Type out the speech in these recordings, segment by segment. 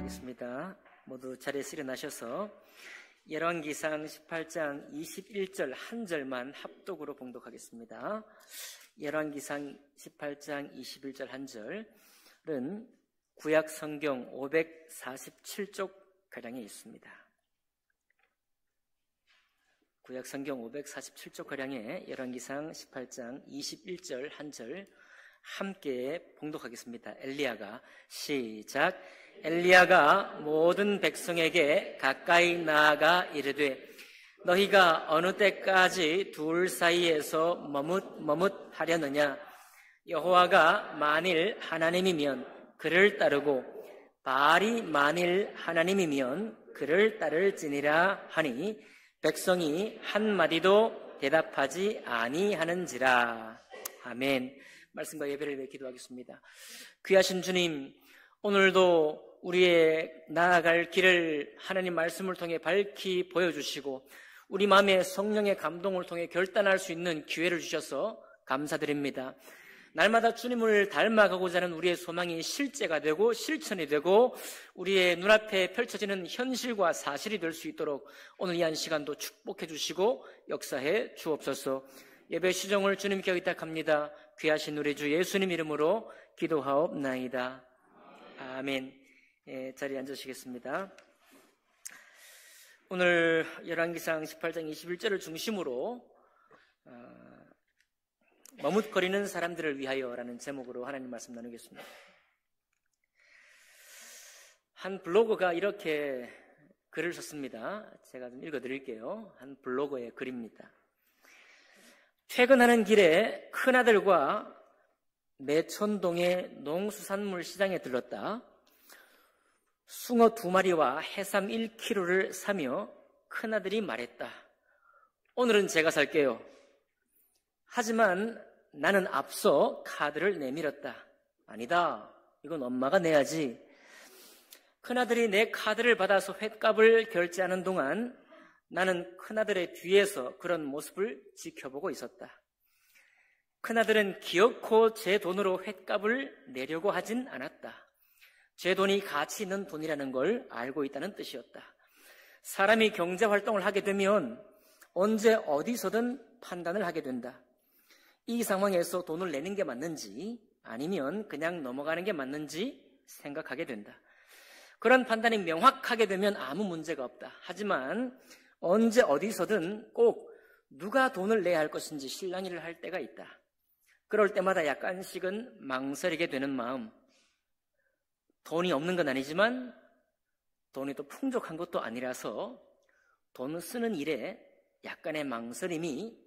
봉독하겠습니다. 모두 자리에서 일어나셔서 열왕기상 18장 21절 한 절만 합독으로 봉독하겠습니다. 열왕기상 18장 21절 한 절은 구약 성경 547쪽 가량에 있습니다. 구약 성경 547쪽 가량에 열왕기상 18장 21절 한 절 함께 봉독하겠습니다. 엘리야가 시작. 엘리야가 모든 백성에게 가까이 나아가 이르되 너희가 어느 때까지 둘 사이에서 머뭇하려느냐. 여호와가 만일 하나님이면 그를 따르고 바알이 만일 하나님이면 그를 따를지니라 하니 백성이 한마디도 대답하지 아니하는지라. 아멘. 말씀과 예배를 위해 기도하겠습니다. 귀하신 주님, 오늘도 우리의 나아갈 길을 하나님 말씀을 통해 밝히 보여주시고 우리 마음에 성령의 감동을 통해 결단할 수 있는 기회를 주셔서 감사드립니다. 날마다 주님을 닮아가고자 하는 우리의 소망이 실제가 되고 실천이 되고 우리의 눈앞에 펼쳐지는 현실과 사실이 될 수 있도록 오늘 이 한 시간도 축복해 주시고 역사해 주옵소서. 예배 시정을 주님께 의탁합니다. 귀하신 우리 주 예수님 이름으로 기도하옵나이다. 아멘. 자리에 앉으시겠습니다. 오늘 열왕기상 18장 21절을 중심으로 머뭇거리는 사람들을 위하여라는 제목으로 하나님 말씀 나누겠습니다. 한 블로거가 이렇게 글을 썼습니다. 제가 좀 읽어드릴게요. 한 블로거의 글입니다. 퇴근하는 길에 큰아들과 매천동의 농수산물 시장에 들렀다. 숭어 2마리와 해삼 1kg를 사며 큰아들이 말했다. 오늘은 제가 살게요. 하지만 나는 앞서 카드를 내밀었다. 아니다. 이건 엄마가 내야지. 큰아들이 내 카드를 받아서 횟값을 결제하는 동안 나는 큰아들의 뒤에서 그런 모습을 지켜보고 있었다. 큰아들은 기어코 제 돈으로 횟값을 내려고 하진 않았다. 제 돈이 가치 있는 돈이라는 걸 알고 있다는 뜻이었다. 사람이 경제활동을 하게 되면 언제 어디서든 판단을 하게 된다. 이 상황에서 돈을 내는 게 맞는지 아니면 그냥 넘어가는 게 맞는지 생각하게 된다. 그런 판단이 명확하게 되면 아무 문제가 없다. 하지만 언제 어디서든 꼭 누가 돈을 내야 할 것인지 실랑이를 할 때가 있다. 그럴 때마다 약간씩은 망설이게 되는 마음. 돈이 없는 건 아니지만 돈이 또 풍족한 것도 아니라서 돈을 쓰는 일에 약간의 망설임이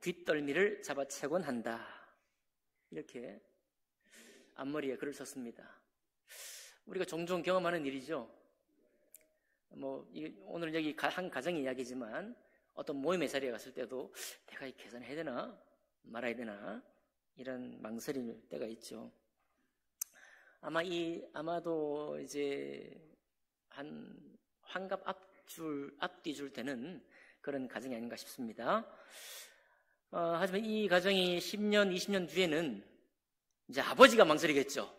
뒷덜미를 잡아채곤 한다. 이렇게 앞머리에 글을 썼습니다. 우리가 종종 경험하는 일이죠. 오늘 여기 한 가정의 이야기지만 어떤 모임의 자리에 갔을 때도 내가 이 계산해야 되나 말아야 되나 이런 망설일 때가 있죠. 아마도 이제 한 환갑 앞뒤줄 되는 그런 가정이 아닌가 싶습니다. 하지만 이 가정이 10년, 20년 뒤에는 이제 아버지가 망설이겠죠.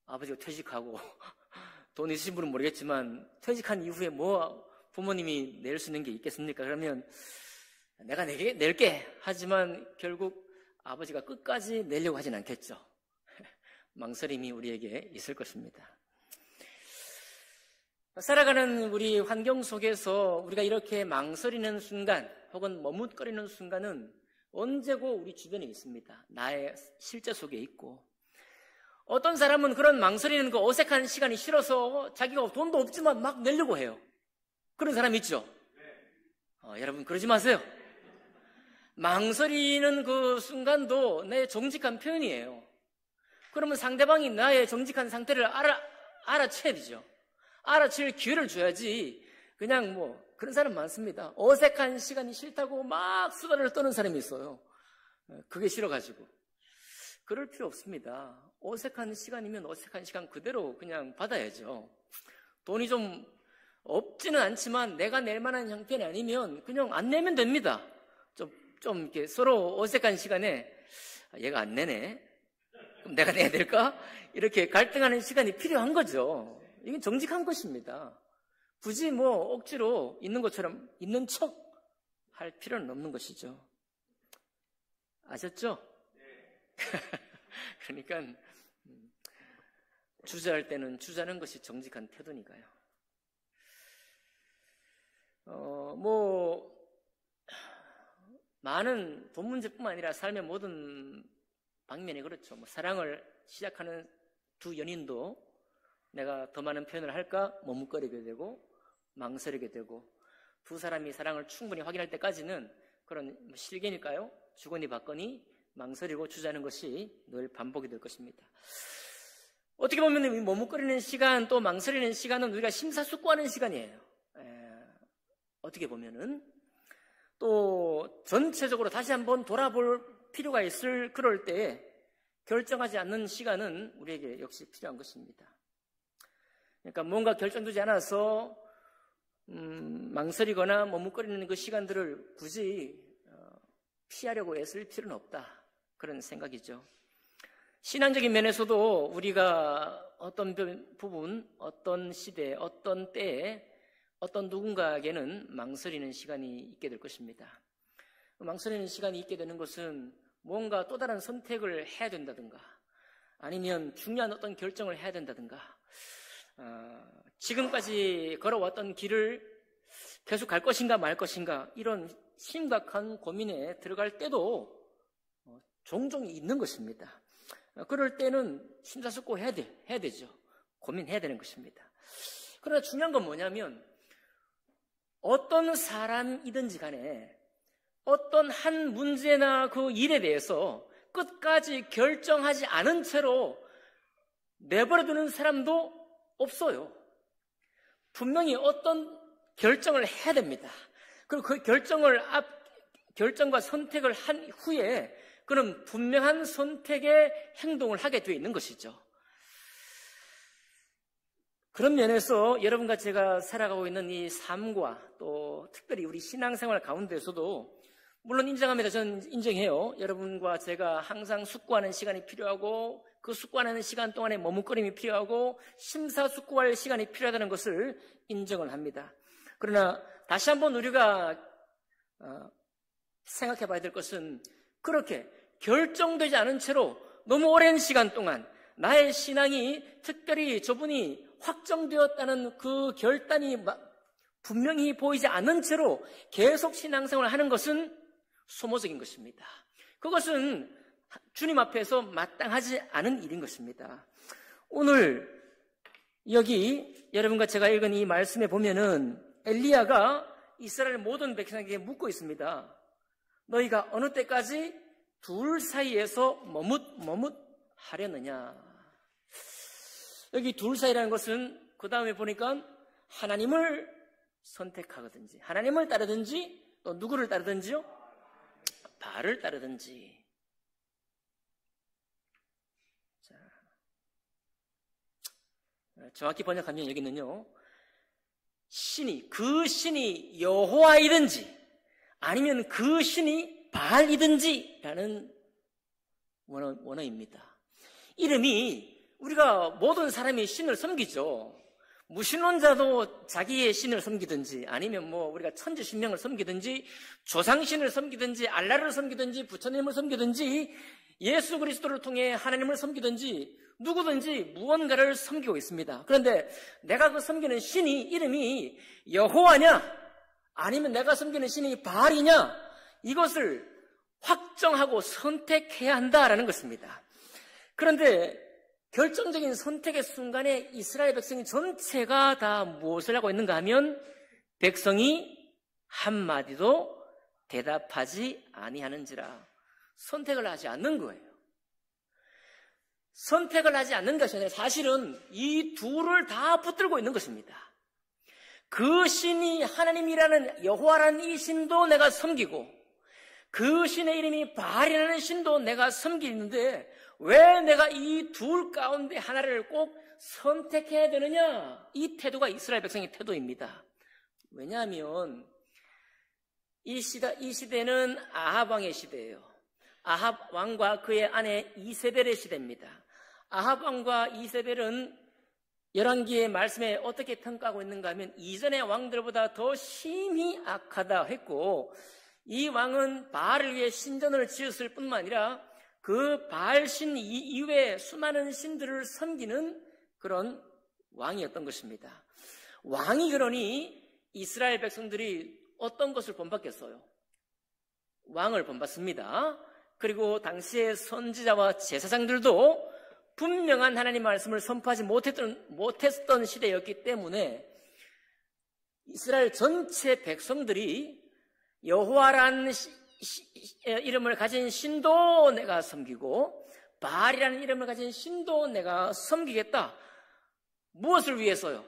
아버지가 퇴직하고 돈 있으신 분은 모르겠지만 퇴직한 이후에 부모님이 낼 수 있는 게 있겠습니까? 그러면 내가 낼게. 하지만 결국 아버지가 끝까지 내려고 하진 않겠죠. 망설임이 우리에게 있을 것입니다. 살아가는 우리 환경 속에서 우리가 이렇게 망설이는 순간 혹은 머뭇거리는 순간은 언제고 우리 주변에 있습니다. 나의 실제 속에 있고 어떤 사람은 그런 망설이는 그 어색한 시간이 싫어서 자기가 돈도 없지만 막 내려고 해요. 그런 사람 있죠? 여러분 그러지 마세요. 망설이는 그 순간도 내 정직한 표현이에요. 그러면 상대방이 나의 정직한 상태를 알아채야 되죠. 알아챌 기회를 줘야지. 그냥 그런 사람 많습니다. 어색한 시간이 싫다고 막 수다를 떠는 사람이 있어요. 그게 싫어가지고. 그럴 필요 없습니다. 어색한 시간이면 어색한 시간 그대로 그냥 받아야죠. 돈이 좀 없지는 않지만 내가 낼 만한 형편이 아니면 그냥 안 내면 됩니다. 좀 이렇게 서로 어색한 시간에 얘가 안 내네. 그럼 내가 내야 될까? 이렇게 갈등하는 시간이 필요한 거죠. 이건 정직한 것입니다. 굳이 뭐 억지로 있는 것처럼 있는 척 할 필요는 없는 것이죠. 아셨죠? 그러니까 주저할 때는 주저하는 것이 정직한 태도니까요. 많은 돈 문제뿐만 아니라 삶의 모든 방면이 그렇죠. 사랑을 시작하는 두 연인도 내가 더 많은 표현을 할까 머뭇거리게 되고 망설이게 되고, 두 사람이 사랑을 충분히 확인할 때까지는 그런 실개니까요, 주거니 받거니 망설이고 주저하는 것이 늘 반복이 될 것입니다. 어떻게 보면 이 머뭇거리는 시간, 또 망설이는 시간은 우리가 심사숙고하는 시간이에요. 어떻게 보면은 또 전체적으로 다시 한번 돌아볼 필요가 있을 그럴 때 결정하지 않는 시간은 우리에게 역시 필요한 것입니다. 그러니까 뭔가 결정되지 않아서 망설이거나 머뭇거리는 그 시간들을 굳이 피하려고 애쓸 필요는 없다, 그런 생각이죠. 신앙적인 면에서도 우리가 어떤 부분, 어떤 시대, 어떤 때에 어떤 누군가에게는 망설이는 시간이 있게 될 것입니다. 망설이는 시간이 있게 되는 것은 뭔가 또 다른 선택을 해야 된다든가, 아니면 중요한 어떤 결정을 해야 된다든가, 지금까지 걸어왔던 길을 계속 갈 것인가 말 것인가, 이런 심각한 고민에 들어갈 때도 종종 있는 것입니다. 그럴 때는 심사숙고 해야 되죠. 고민해야 되는 것입니다. 그러나 중요한 건 뭐냐면, 어떤 사람이든지 간에 어떤 한 문제나 그 일에 대해서 끝까지 결정하지 않은 채로 내버려두는 사람도 없어요. 분명히 어떤 결정을 해야 됩니다. 그리고 그 결정과 선택을 한 후에 그는 분명한 선택의 행동을 하게 되어 있는 것이죠. 그런 면에서 여러분과 제가 살아가고 있는 이 삶과 또 특별히 우리 신앙생활 가운데서도, 물론 인정합니다. 저는 인정해요. 여러분과 제가 항상 숙고하는 시간이 필요하고, 그 숙고하는 시간 동안에 머뭇거림이 필요하고, 심사숙고할 시간이 필요하다는 것을 인정을 합니다. 그러나 다시 한번 우리가 생각해 봐야 될 것은, 그렇게 결정되지 않은 채로 너무 오랜 시간 동안 나의 신앙이 특별히 저분이 확정되었다는 그 결단이 분명히 보이지 않는 채로 계속 신앙생활을 하는 것은 소모적인 것입니다. 그것은 주님 앞에서 마땅하지 않은 일인 것입니다. 오늘 여기 여러분과 제가 읽은 이 말씀에 보면은 엘리야가 이스라엘 모든 백성에게 묻고 있습니다. 너희가 어느 때까지 둘 사이에서 머뭇하려느냐. 여기 둘 사이라는 것은 그 다음에 보니까 하나님을 선택하든지, 하나님을 따르든지, 또 누구를 따르든지요? 바알을 따르든지. 자, 정확히 번역하면 여기는요, 그 신이 여호와이든지 아니면 그 신이 바알이든지 라는 원어입니다. 이름이, 우리가 모든 사람이 신을 섬기죠. 무신론자도 자기의 신을 섬기든지, 아니면 우리가 천지신명을 섬기든지, 조상신을 섬기든지, 알라를 섬기든지, 부처님을 섬기든지, 예수 그리스도를 통해 하나님을 섬기든지, 누구든지 무언가를 섬기고 있습니다. 그런데 내가 그 섬기는 신이 이름이 여호와냐, 아니면 내가 섬기는 신이 바알이냐, 이것을 확정하고 선택해야 한다라는 것입니다. 그런데 결정적인 선택의 순간에 이스라엘 백성이 전체가 다 무엇을 하고 있는가 하면, 백성이 한마디도 대답하지 아니하는지라, 선택을 하지 않는 거예요. 선택을 하지 않는 것이 아니라 사실은 이 둘을 다 붙들고 있는 것입니다. 그 신이 하나님이라는 여호와라는 이 신도 내가 섬기고, 그 신의 이름이 바알이라는 신도 내가 섬기는데, 왜 내가 이 둘 가운데 하나를 꼭 선택해야 되느냐? 이 태도가 이스라엘 백성의 태도입니다. 왜냐하면 이 시대는 아합 왕의 시대예요. 아합 왕과 그의 아내 이세벨의 시대입니다. 아합 왕과 이세벨은 열왕기의 말씀에 어떻게 평가하고 있는가 하면 이전의 왕들보다 더 심히 악하다 했고, 이 왕은 바알을 위해 신전을 지었을 뿐만 아니라 그 바알 신 이외에 수많은 신들을 섬기는 그런 왕이었던 것입니다. 왕이 그러니 이스라엘 백성들이 어떤 것을 본받겠어요? 왕을 본받습니다. 그리고 당시의 선지자와 제사장들도 분명한 하나님 말씀을 선포하지 못했던 시대였기 때문에 이스라엘 전체 백성들이 여호와라는 이름을 가진 신도 내가 섬기고 바알이라는 이름을 가진 신도 내가 섬기겠다. 무엇을 위해서요?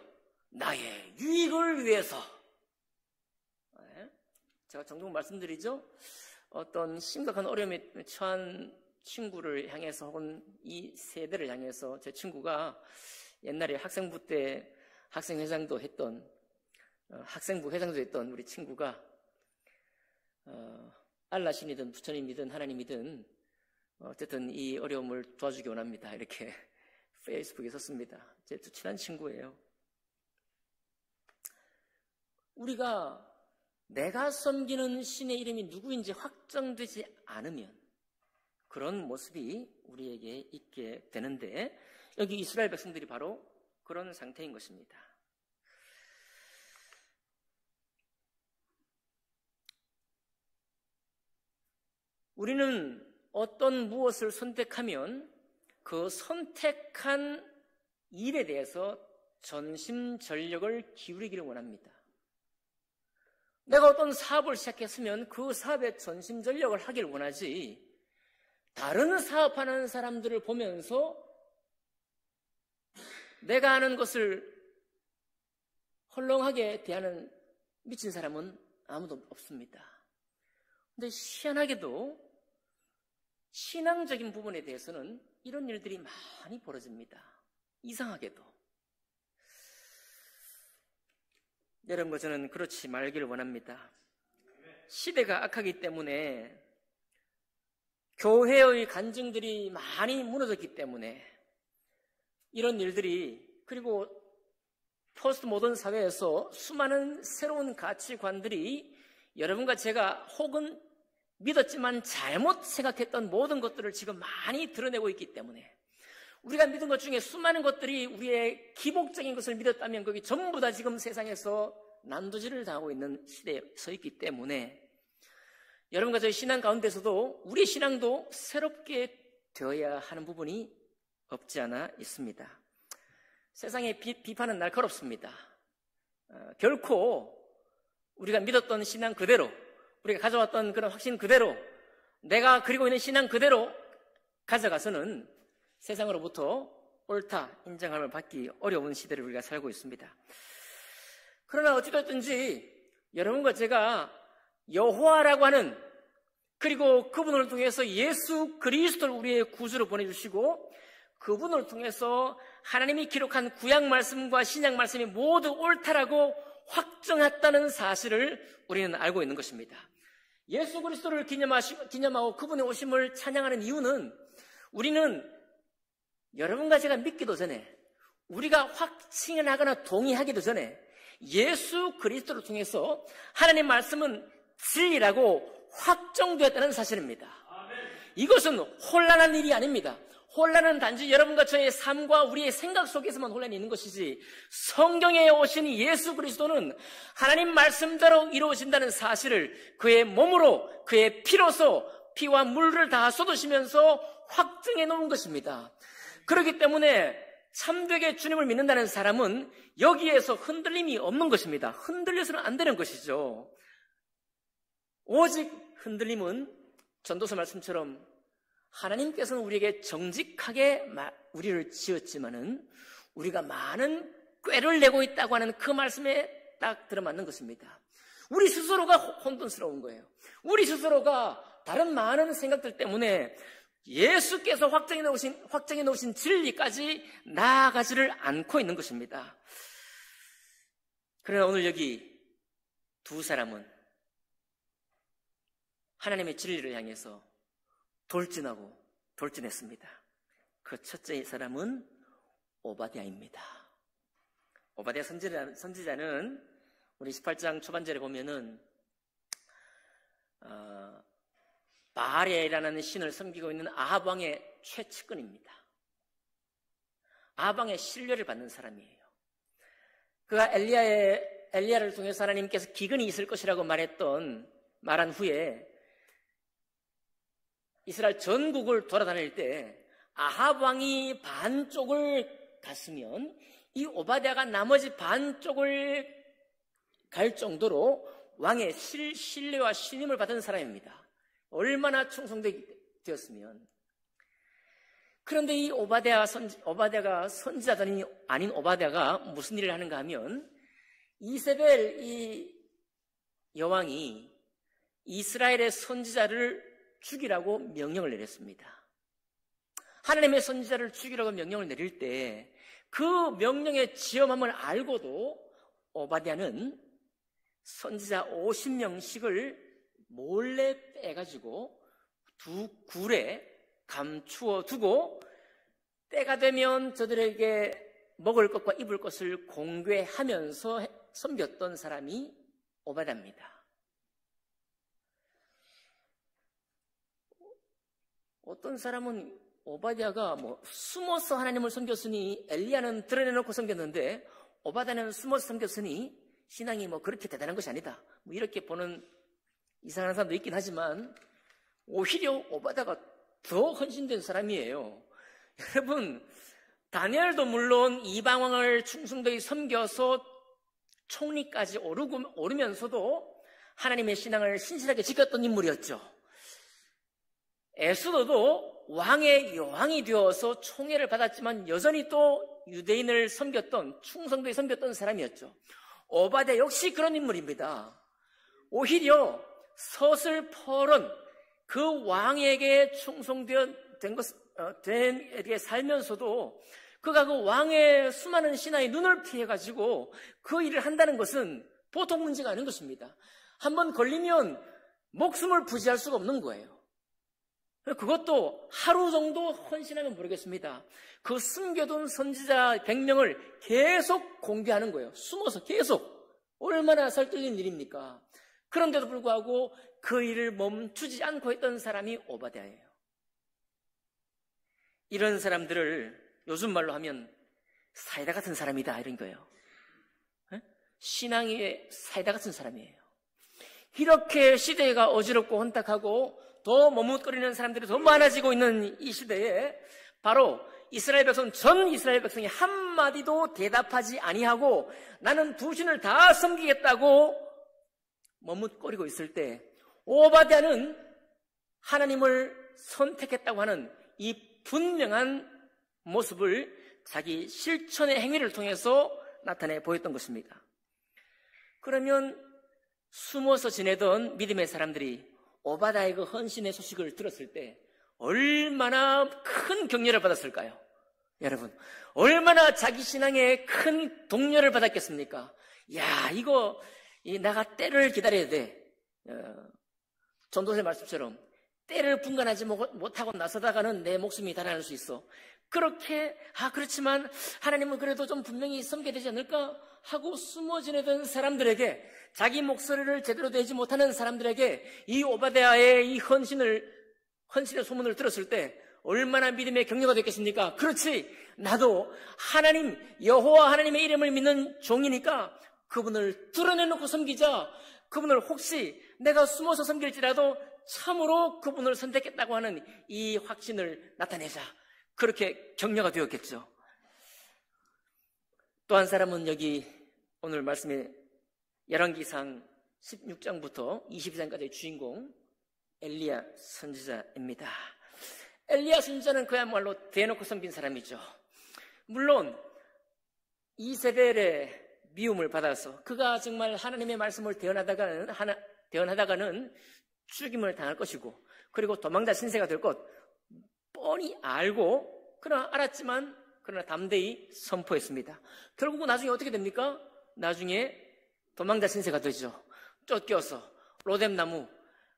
나의 유익을 위해서. 제가 종종 말씀드리죠. 어떤 심각한 어려움에 처한 친구를 향해서 혹은 이 세대를 향해서 제 친구가 옛날에 학생부 때 학생회장도 했던 학생부 회장도 했던 우리 친구가 알라신이든 부처님이든 하나님이든 어쨌든 이 어려움을 도와주기 원합니다. 이렇게 페이스북에 썼습니다. 제 친한 친구예요. 우리가 내가 섬기는 신의 이름이 누구인지 확정되지 않으면 그런 모습이 우리에게 있게 되는데 여기 이스라엘 백성들이 바로 그런 상태인 것입니다. 우리는 어떤 무엇을 선택하면 그 선택한 일에 대해서 전심전력을 기울이기를 원합니다. 내가 어떤 사업을 시작했으면 그 사업에 전심전력을 하길 원하지, 다른 사업하는 사람들을 보면서 내가 하는 것을 헐렁하게 대하는 미친 사람은 아무도 없습니다. 근데 희한하게도 신앙적인 부분에 대해서는 이런 일들이 많이 벌어집니다. 이상하게도. 여러분과 저는 그렇지 말기를 원합니다. 시대가 악하기 때문에 교회의 간증들이 많이 무너졌기 때문에 이런 일들이, 그리고 포스트 모던 사회에서 수많은 새로운 가치관들이 여러분과 제가 혹은 믿었지만 잘못 생각했던 모든 것들을 지금 많이 드러내고 있기 때문에 우리가 믿은 것 중에 수많은 것들이 우리의 기복적인 것을 믿었다면 거기 전부 다 지금 세상에서 난도질을 당하고 있는 시대에 서 있기 때문에 여러분과 저희 신앙 가운데서도 우리 신앙도 새롭게 되어야 하는 부분이 없지 않아 있습니다. 세상의 비판은 날카롭습니다. 결코 우리가 믿었던 신앙 그대로, 우리가 가져왔던 그런 확신 그대로, 내가 그리고 있는 신앙 그대로 가져가서는 세상으로부터 옳다 인정함을 받기 어려운 시대를 우리가 살고 있습니다. 그러나 어찌됐든지 여러분과 제가 여호와라고 하는, 그리고 그분을 통해서 예수 그리스도를 우리의 구주로 보내주시고 그분을 통해서 하나님이 기록한 구약 말씀과 신약 말씀이 모두 옳다라고 확정했다는 사실을 우리는 알고 있는 것입니다. 예수 그리스도를 기념하고 그분의 오심을 찬양하는 이유는 우리는 여러분과 제가 믿기도 전에, 우리가 확신을 하거나 동의하기도 전에 예수 그리스도를 통해서 하나님 말씀은 진리라고 확정되었다는 사실입니다. 이것은 혼란한 일이 아닙니다. 혼란은 단지 여러분과 저의 삶과 우리의 생각 속에서만 혼란이 있는 것이지, 성경에 오신 예수 그리스도는 하나님 말씀대로 이루어진다는 사실을 그의 몸으로, 그의 피로서 피와 물을 다 쏟으시면서 확증해 놓은 것입니다. 그렇기 때문에 참되게 주님을 믿는다는 사람은 여기에서 흔들림이 없는 것입니다. 흔들려서는 안 되는 것이죠. 오직 흔들림은 전도서 말씀처럼 하나님께서는 우리에게 정직하게 우리를 지었지만은 우리가 많은 꾀를 내고 있다고 하는 그 말씀에 딱 들어맞는 것입니다. 우리 스스로가 혼돈스러운 거예요. 우리 스스로가 다른 많은 생각들 때문에 예수께서 확정해 놓으신 진리까지 나아가지를 않고 있는 것입니다. 그러나 오늘 여기 두 사람은 하나님의 진리를 향해서 돌진했습니다. 그 첫째 사람은 오바댜입니다. 오바댜 선지자는 우리 18장 초반절에 보면은 바알이라는 신을 섬기고 있는 아합 왕의 최측근입니다. 아합 왕의 신뢰를 받는 사람이에요. 그가 엘리야를 통해서 하나님께서 기근이 있을 것이라고 말한 후에 이스라엘 전국을 돌아다닐 때 아합 왕이 반쪽을 갔으면 이 오바댜가 나머지 반쪽을 갈 정도로 왕의 신뢰와 신임을 받은 사람입니다. 얼마나 충성되었으면. 그런데 이 오바댜가 선지자들이 아닌 오바댜가 무슨 일을 하는가 하면 이세벨 이 여왕이 이스라엘의 선지자를 죽이라고 명령을 내렸습니다. 하나님의 선지자를 죽이라고 명령을 내릴 때 그 명령의 지엄함을 알고도 오바댜는 선지자 50명씩을 몰래 빼가지고 두 굴에 감추어 두고 때가 되면 저들에게 먹을 것과 입을 것을 공개하면서 섬겼던 사람이 오바댜입니다. 어떤 사람은 오바댜가 숨어서 하나님을 섬겼으니 엘리야는 드러내놓고 섬겼는데 오바댜는 숨어서 섬겼으니 신앙이 그렇게 대단한 것이 아니다. 이렇게 보는 이상한 사람도 있긴 하지만 오히려 오바댜가 더 헌신된 사람이에요. 여러분, 다니엘도 물론 이방왕을 충성되이 섬겨서 총리까지 오르면서도 하나님의 신앙을 신실하게 지켰던 인물이었죠. 에스더도 왕의 여왕이 되어서 총애를 받았지만 여전히 또 유대인을 충성되이 섬겼던 사람이었죠. 오바댜 역시 그런 인물입니다. 오히려 서슬퍼런 그 왕에게 충성된 살면서도 그가 그 왕의 수많은 신하의 눈을 피해가지고 그 일을 한다는 것은 보통 문제가 아닌 것입니다. 한번 걸리면 목숨을 부지할 수가 없는 거예요. 그것도 하루 정도 헌신하면 모르겠습니다. 그 숨겨둔 선지자 100명을 계속 공개하는 거예요. 숨어서 계속. 얼마나 살뜰린 일입니까? 그런데도 불구하고 그 일을 멈추지 않고 했던 사람이 오바댜예요. 이런 사람들을 요즘 말로 하면 사이다 같은 사람이다 이런 거예요. 신앙의 사이다 같은 사람이에요. 이렇게 시대가 어지럽고 혼탁하고 더 머뭇거리는 사람들이 더 많아지고 있는 이 시대에 바로 전 이스라엘 백성이 한마디도 대답하지 아니하고 나는 두 신을 다 섬기겠다고 머뭇거리고 있을 때 오바댜는 하나님을 선택했다고 하는 이 분명한 모습을 자기 실천의 행위를 통해서 나타내 보였던 것입니다. 그러면 숨어서 지내던 믿음의 사람들이 오바댜의 그 헌신의 소식을 들었을 때 얼마나 큰 격려를 받았을까요? 여러분, 얼마나 자기 신앙에 큰 동료를 받았겠습니까? 야, 내가 때를 기다려야 돼. 전도서의 말씀처럼 때를 분간하지 못하고 나서다가는 내 목숨이 달아날 수 있어. 그렇게 그렇지만 하나님은 그래도 좀 분명히 섬겨야 되지 않을까 하고 숨어 지내던 사람들에게, 자기 목소리를 제대로 내지 못하는 사람들에게 이 오바댜의 이 헌신의 소문을 들었을 때 얼마나 믿음의 격려가 됐겠습니까? 그렇지, 나도 하나님 여호와 하나님의 이름을 믿는 종이니까 그분을 드러내놓고 섬기자. 그분을 혹시 내가 숨어서 섬길지라도 참으로 그분을 선택했다고 하는 이 확신을 나타내자. 그렇게 격려가 되었겠죠. 또 한 사람은 여기 오늘 말씀에 열왕기상 16장부터 22장까지의 주인공 엘리야 선지자입니다. 엘리야 선지자는 그야말로 대놓고 섬긴 사람이죠. 물론 이세벨의 미움을 받아서 그가 정말 하나님의 말씀을 대언하다가는 죽임을 당할 것이고, 그리고 도망자 신세가 될 것 뻔히 알고 그러나 담대히 선포했습니다. 결국은 나중에 어떻게 됩니까? 나중에 도망자 신세가 되죠. 쫓겨서 로뎀나무,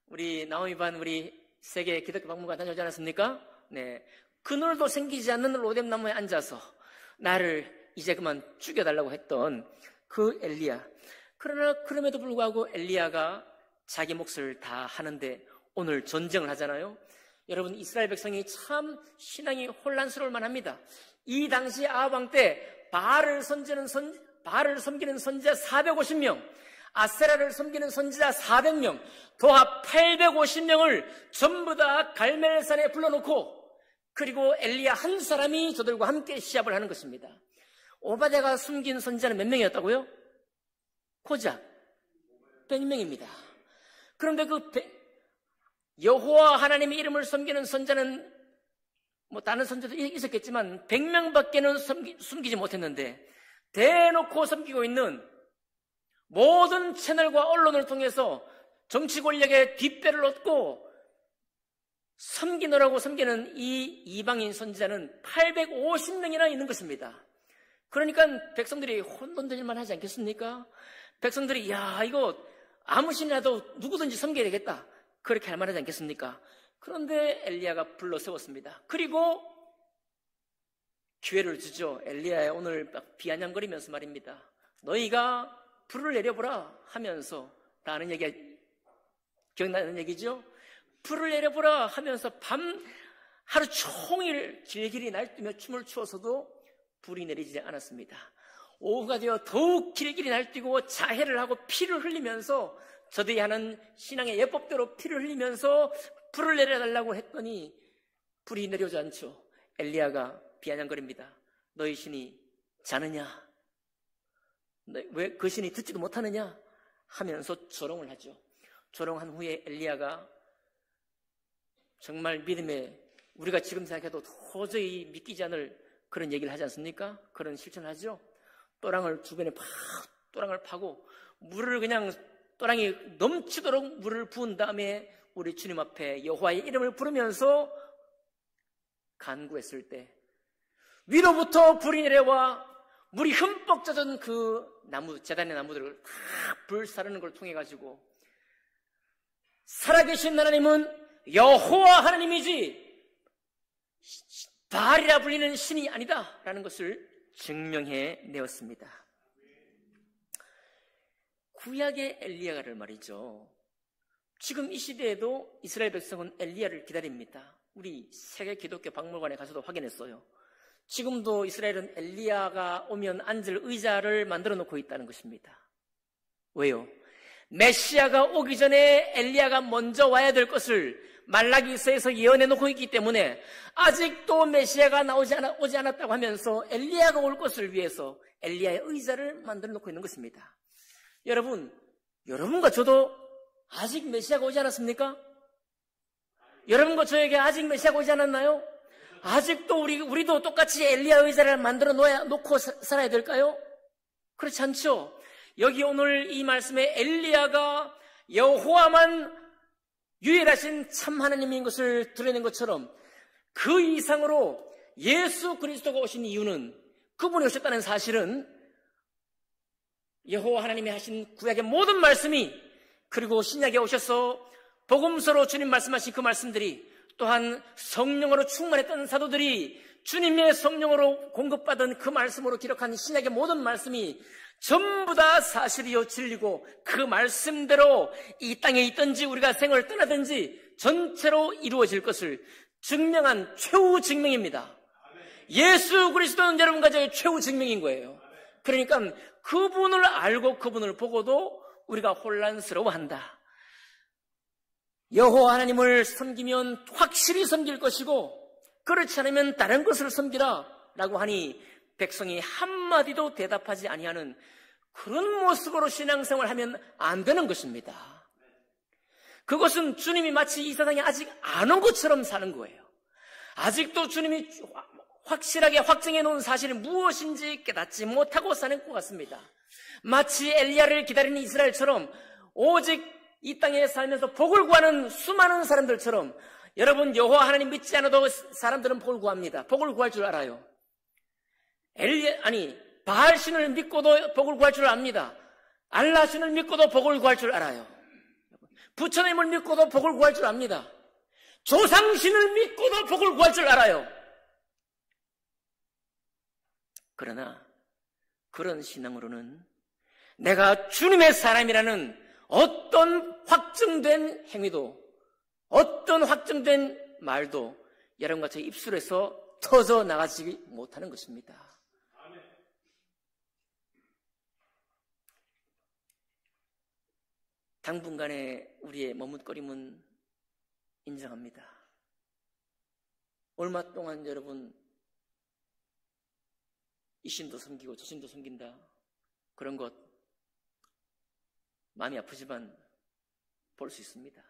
우리 나오미반 우리 세계 기독교 박물관 다녀오지 않았습니까? 네, 그늘도 생기지 않는 로뎀나무에 앉아서 나를 이제 그만 죽여달라고 했던 그 엘리야. 그러나 그럼에도 불구하고 엘리야가 자기 몫을 다 하는데 오늘 전쟁을 하잖아요. 여러분, 이스라엘 백성이 참 신앙이 혼란스러울 만합니다. 이 당시 아합 왕 때 바알을 섬기는 선지자 450명, 아세라를 섬기는 선지자 400명, 도합 850명을 전부 다 갈멜산에 불러놓고, 그리고 엘리야 한 사람이 저들과 함께 시합을 하는 것입니다. 오바댜가 숨긴 선지자는 몇 명이었다고요? 고작 100명입니다. 그런데 여호와 하나님의 이름을 섬기는 선지자는 다른 선지자도 있었겠지만 100명밖에는 숨기지 못했는데, 대놓고 섬기고 있는 모든 채널과 언론을 통해서 정치 권력의 뒷배를 얻고 섬기느라고 섬기는 이 이방인 선지자는 850명이나 있는 것입니다. 그러니까 백성들이 혼돈될만 하지 않겠습니까? 백성들이 이거 아무 신이라도 누구든지 섬겨야 되겠다, 그렇게 할 만하지 않겠습니까? 그런데 엘리야가 불러 세웠습니다. 그리고 기회를 주죠. 엘리야의 오늘 비아냥거리면서 말입니다. 너희가 불을 내려보라 하면서, 다 아는 얘기, 기억나는 얘기죠? 불을 내려보라 하면서 하루 종일 길길이 날뛰며 춤을 추어서도 불이 내리지 않았습니다. 오후가 되어 더욱 길길이 날뛰고 자해를 하고 피를 흘리면서, 저들이 하는 신앙의 예법대로 피를 흘리면서 불을 내려달라고 했더니 불이 내려오지 않죠. 엘리야가 비아냥거립니다. 너희 신이 자느냐? 왜 그 신이 듣지도 못하느냐? 하면서 조롱을 하죠. 조롱한 후에 엘리야가 정말 믿음에, 우리가 지금 생각해도 도저히 믿기지 않을 그런 얘기를 하지 않습니까? 그런 실천을 하죠. 또랑을 주변에 또랑을 파고 물을 그냥 또랑이 넘치도록 물을 부은 다음에 우리 주님 앞에 여호와의 이름을 부르면서 간구했을 때 위로부터 불이 내려와 물이 흠뻑 젖은 그 재단의 나무들을 다 불사르는 걸 통해 가지고 살아계신 하나님은 여호와 하나님이지 바알이라 불리는 신이 아니다 라는 것을 증명해 내었습니다. 구약의 엘리야를 말이죠. 지금 이 시대에도 이스라엘 백성은 엘리야를 기다립니다. 우리 세계 기독교 박물관에 가서도 확인했어요. 지금도 이스라엘은 엘리야가 오면 앉을 의자를 만들어 놓고 있다는 것입니다. 왜요? 메시아가 오기 전에 엘리야가 먼저 와야 될 것을 말라기서에서 예언해 놓고 있기 때문에 아직도 메시아가 오지 않았다고 하면서 엘리야가 올 것을 위해서 엘리야의 의자를 만들어 놓고 있는 것입니다. 여러분과 저도 아직 메시아가 오지 않았습니까? 여러분과 저에게 아직 메시아가 오지 않았나요? 아직도 우리도 똑같이 엘리야 의자를 만들어 놓고 살아야 될까요? 그렇지 않죠? 여기 오늘 이 말씀에 엘리야가 여호와만 유일하신 참 하나님인 것을 드러낸 것처럼 그 이상으로 예수 그리스도가 오신 이유는, 그분이 오셨다는 사실은 여호와 하나님이 하신 구약의 모든 말씀이, 그리고 신약에 오셔서 복음서로 주님 말씀하신 그 말씀들이, 또한 성령으로 충만했던 사도들이 주님의 성령으로 공급받은 그 말씀으로 기록한 신약의 모든 말씀이 전부 다 사실이요 진리고, 그 말씀대로 이 땅에 있든지 우리가 생을 떠나든지 전체로 이루어질 것을 증명한 최후 증명입니다. 예수 그리스도는 여러분과 저의 최후 증명인 거예요. 그러니까 그분을 알고 그분을 보고도 우리가 혼란스러워한다. 여호와 하나님을 섬기면 확실히 섬길 것이고, 그렇지 않으면 다른 것을 섬기라 라고 하니 백성이 한마디도 대답하지 아니하는 그런 모습으로 신앙생활을 하면 안 되는 것입니다. 그것은 주님이 마치 이 세상에 아직 안 온 것처럼 사는 거예요. 아직도 주님이 확실하게 확정해 놓은 사실이 무엇인지 깨닫지 못하고 사는 것 같습니다. 마치 엘리야를 기다리는 이스라엘처럼, 오직 이 땅에 살면서 복을 구하는 수많은 사람들처럼, 여러분 여호와 하나님 믿지 않아도 사람들은 복을 구합니다. 복을 구할 줄 알아요. 바알 신을 믿고도 복을 구할 줄 압니다. 알라 신을 믿고도 복을 구할 줄 알아요. 부처님을 믿고도 복을 구할 줄 압니다. 조상신을 믿고도 복을 구할 줄 알아요. 그러나 그런 신앙으로는 내가 주님의 사람이라는 어떤 확증된 행위도, 어떤 확증된 말도 여러분과 제 입술에서 터져 나가지 못하는 것입니다. 당분간의 우리의 머뭇거림은 인정합니다. 얼마 동안 여러분 이 신도 섬기고 저 신도 섬긴다, 그런 것 마음이 아프지만 볼 수 있습니다.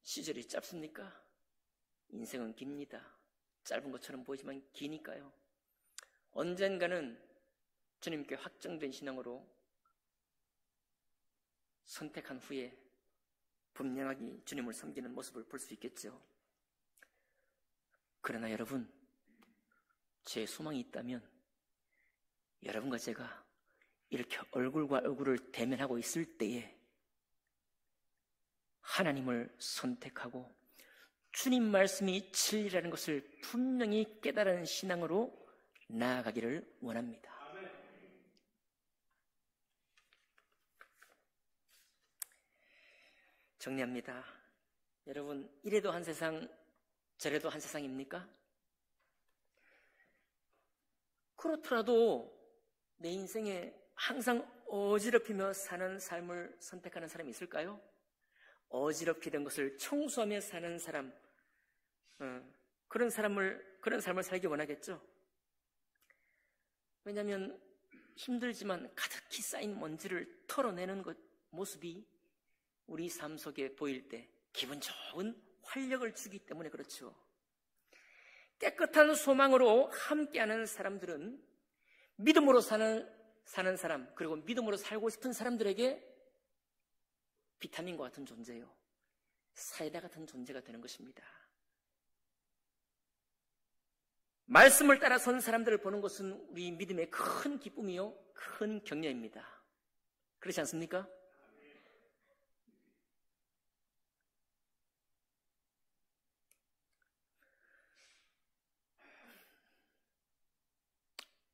시절이 짧습니까? 인생은 깁니다. 짧은 것처럼 보이지만 기니까요. 언젠가는 주님께 확정된 신앙으로 선택한 후에 분명하게 주님을 섬기는 모습을 볼 수 있겠죠. 그러나 여러분, 제 소망이 있다면 여러분과 제가 이렇게 얼굴과 얼굴을 대면하고 있을 때에 하나님을 선택하고 주님 말씀이 진리라는 것을 분명히 깨달은 신앙으로 나아가기를 원합니다. 정리합니다. 여러분, 이래도 한 세상, 저래도 한 세상입니까? 그렇더라도 내 인생에 항상 어지럽히며 사는 삶을 선택하는 사람이 있을까요? 어지럽히던 것을 청소하며 사는 사람, 그런 삶을 살기 원하겠죠. 왜냐하면 힘들지만 가득히 쌓인 먼지를 털어내는 모습이 우리 삶 속에 보일 때 기분 좋은 활력을 주기 때문에 그렇죠. 깨끗한 소망으로 함께하는 사람들은 믿음으로 사는 사람, 그리고 믿음으로 살고 싶은 사람들에게 비타민과 같은 존재요, 사이다 같은 존재가 되는 것입니다. 말씀을 따라 선 사람들을 보는 것은 우리 믿음의 큰 기쁨이요, 큰 격려입니다. 그렇지 않습니까?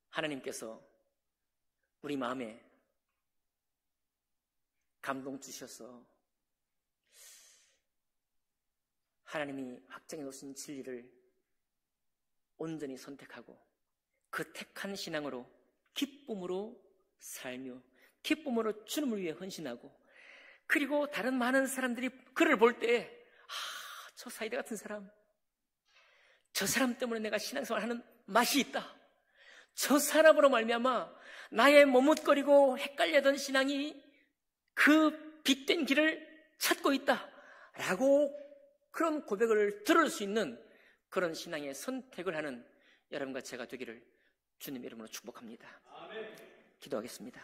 하나님께서 우리 마음에 감동 주셔서 하나님이 확정해 놓으신 진리를 온전히 선택하고 그 택한 신앙으로 기쁨으로 살며 기쁨으로 주님을 위해 헌신하고, 그리고 다른 많은 사람들이 그를 볼 때 저 사이다 같은 사람, 저 사람 때문에 내가 신앙생활하는 맛이 있다, 저 사람으로 말미암아 나의 머뭇거리고 헷갈려던 신앙이 그 빛된 길을 찾고 있다라고 그런 고백을 들을 수 있는 그런 신앙의 선택을 하는 여러분과 제가 되기를 주님 이름으로 축복합니다. 기도하겠습니다.